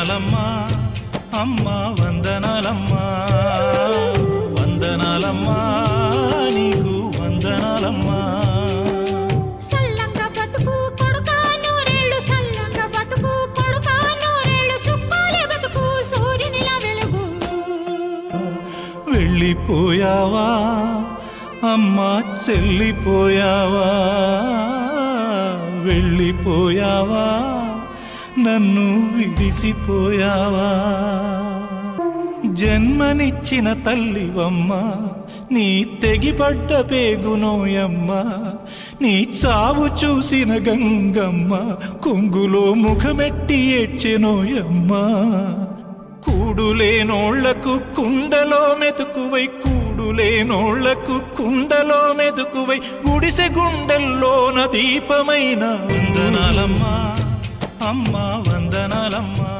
వందనాలమ్మా అమ్మా వందనాలమ్మా వందనాలమ్మా నీకు వందనాలమ్మా సల్లంగా బతుకు కొడుకా నూరేళ్ళు సల్లంగా బతుకు కొడుకా నూరేళ్ళు సుక్కాలే బతుకు సూర్యునిలా వెలుగు వెళ్ళిపోయావా అమ్మా చెల్లిపోయావా వెళ్ళిపోయావా నన్ను విడిసిపోయావా జన్మనిచ్చిన తల్లివమ్మ నీ తెగిపడ్డ పేగునోయమ్మ నీ చావు చూసిన గంగమ్మ కొంగులో ముఖమెట్టి ఏడ్చెనోయమ్మ కూడులేనోళ్లకు కుండలో మెతుకువై కూడులేనోళ్లకు కుండలో మెతుకువై గుడిసె గుండెల్లోన దీపమైన వందనాలమ్మా అమ్మా వందనాలమ్మా